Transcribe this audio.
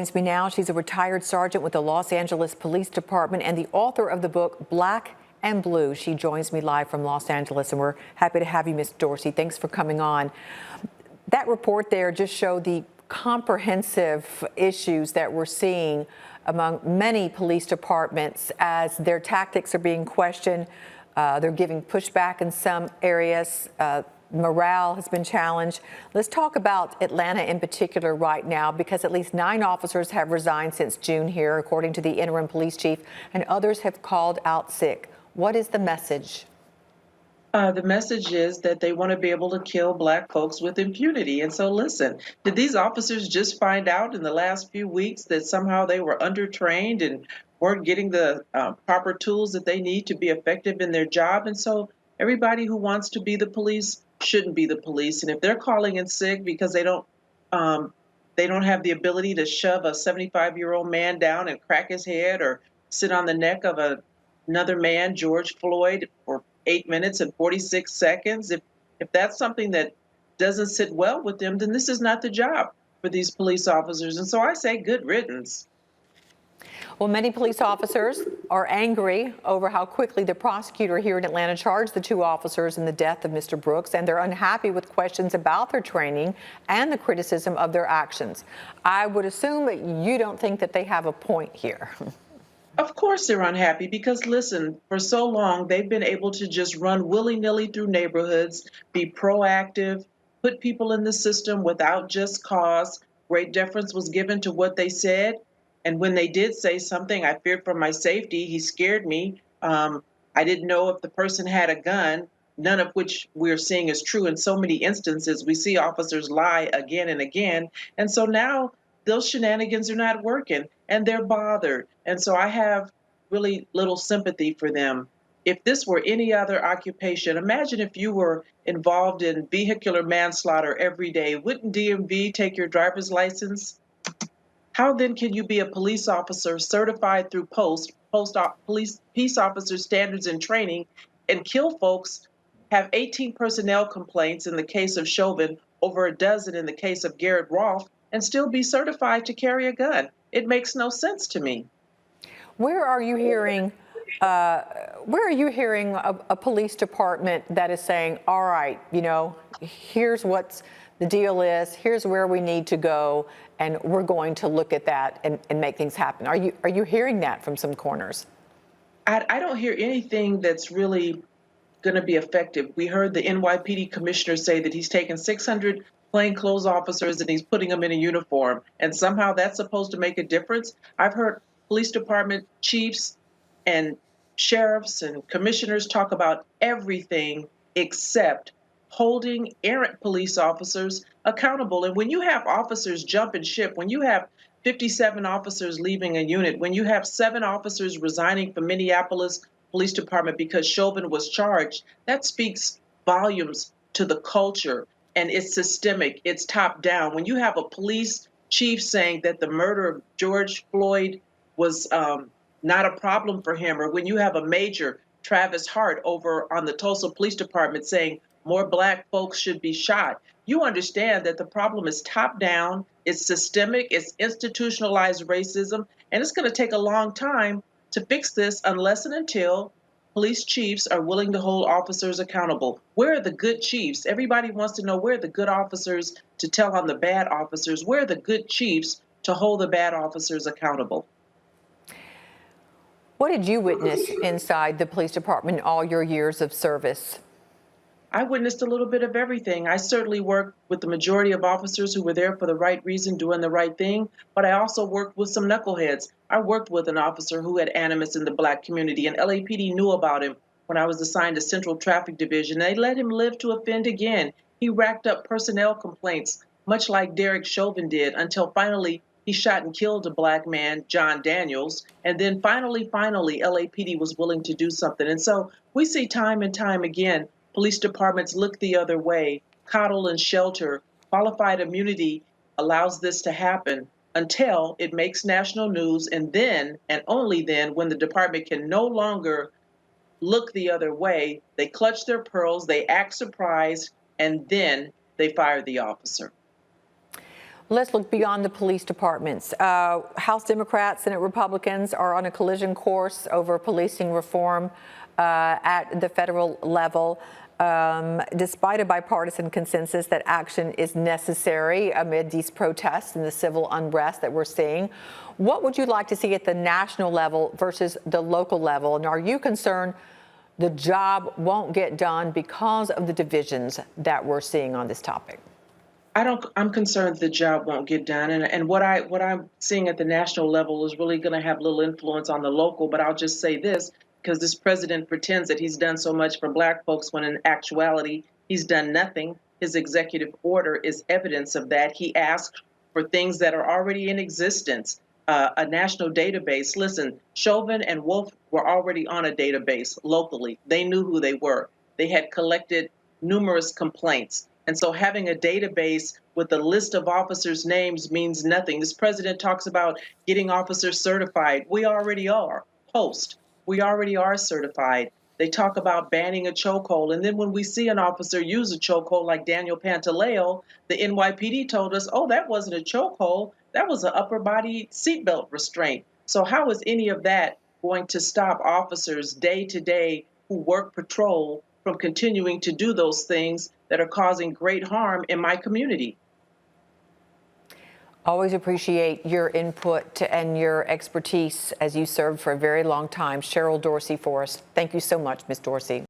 Joins me now. She's a retired sergeant with the Los Angeles Police Department and the author of the book Black and Blue. She joins me live from Los Angeles, and we're happy to have you, Ms. Dorsey. Thanks for coming on. That report there just showed the comprehensive issues that we're seeing among many police departments as their tactics are being questioned. They're giving pushback in some areas. Morale has been challenged. Let's talk about Atlanta in particular right now, because at least 9 officers have resigned since June here, according to the interim police chief, and others have called out sick. What is the message? The message is that they want to be able to kill Black folks with impunity. And so, listen, did these officers just find out in the last few weeks that somehow they were undertrained and weren't getting the proper tools that they need to be effective in their job? And so everybody who wants to be the police shouldn't be the police. And if they're calling in sick because they don't have the ability to shove a 75-year-old man down and crack his head, or sit on the neck of another man, George Floyd, for 8 minutes and 46 seconds, if that's something that doesn't sit well with them, then this is not the job for these police officers. And so I say good riddance. Well, many police officers are angry over how quickly the prosecutor here in Atlanta charged the 2 officers in the death of Mr. Brooks, and they're unhappy with questions about their training and the criticism of their actions. I would assume that you don't think that they have a point here. Of course they're unhappy because, listen, for so long they've been able to just run willy-nilly through neighborhoods, be proactive, put people in the system without just cause. Great deference was given to what they said. And when they did say something, I feared for my safety. He scared me. I didn't know if the person had a gun, none of which we're seeing is true in so many instances. We see officers lie again and again. And so now those shenanigans are not working and they're bothered. And so I have really little sympathy for them. If this were any other occupation, imagine if you were involved in vehicular manslaughter every day. Wouldn't DMV take your driver's license? How then can you be a police officer certified through police peace officer standards and training and kill folks, have 18 personnel complaints in the case of Chauvin, over a dozen in the case of Garrett Rolfe, and still be certified to carry a gun? It makes no sense to me. Where are you hearing a police department that is saying, all right, here's what the deal is, here's where we need to go, and we're going to look at that and make things happen? Are you hearing that from some corners? I don't hear anything that's really going to be effective. We heard the NYPD commissioner say that he's taken 600 plainclothes officers and he's putting them in a uniform, and somehow that's supposed to make a difference. I've heard police department chiefs and sheriffs and commissioners talk about everything except holding errant police officers accountable. And when you have officers jumping ship, when you have 57 officers leaving a unit, when you have 7 officers resigning from Minneapolis Police Department because Chauvin was charged, that speaks volumes to the culture. And it's systemic, it's top down. When you have a police chief saying that the murder of George Floyd was not a problem for him, or when you have a major, Travis Hart, over on the Tulsa Police Department saying more Black folks should be shot, you understand that the problem is top down, it's systemic, it's institutionalized racism, and it's going to take a long time to fix this unless and until police chiefs are willing to hold officers accountable. Where are the good chiefs? Everybody wants to know, where are the good officers to tell on the bad officers? Where are the good chiefs to hold the bad officers accountable? What did you witness inside the police department in all your years of service? I witnessed a little bit of everything. I certainly worked with the majority of officers who were there for the right reason, doing the right thing, but I also worked with some knuckleheads. I worked with an officer who had animus in the Black community, and LAPD knew about him when I was assigned to Central Traffic Division. They let him live to offend again. He racked up personnel complaints, much like Derek Chauvin did, until finally he shot and killed a Black man, John Daniels, and then finally, LAPD was willing to do something. And so we see time and time again, police departments look the other way, coddle and shelter. Qualified immunity allows this to happen until it makes national news, and then, and only then, when the department can no longer look the other way, they clutch their pearls, they act surprised, and then they fire the officer. Let's look beyond the police departments. House Democrats, Senate Republicans are on a collision course over policing reform at the federal level. Despite a bipartisan consensus that action is necessary amid these protests and the civil unrest that we're seeing, what would you like to see at the national level versus the local level? And are you concerned the job won't get done because of the divisions that we're seeing on this topic? I'm concerned the job won't get done. And what I'm seeing at the national level is really going to have little influence on the local. But I'll just say this, because this president pretends that he's done so much for Black folks when in actuality he's done nothing. His executive order is evidence of that. He asked for things that are already in existence. A national database. Listen, Chauvin and Wolf were already on a database locally. They knew who they were. They had collected numerous complaints. And so having a database with a list of officers' names means nothing. This president talks about getting officers certified. We already are. We already are certified. They talk about banning a chokehold. And then when we see an officer use a chokehold like Daniel Pantaleo, the NYPD told us, oh, that wasn't a chokehold. That was an upper body seatbelt restraint. So how is any of that going to stop officers day to day who work patrol from continuing to do those things that are causing great harm in my community? Always appreciate your input and your expertise as you served for a very long time. Cheryl Dorsey for us. Thank you so much, Ms. Dorsey.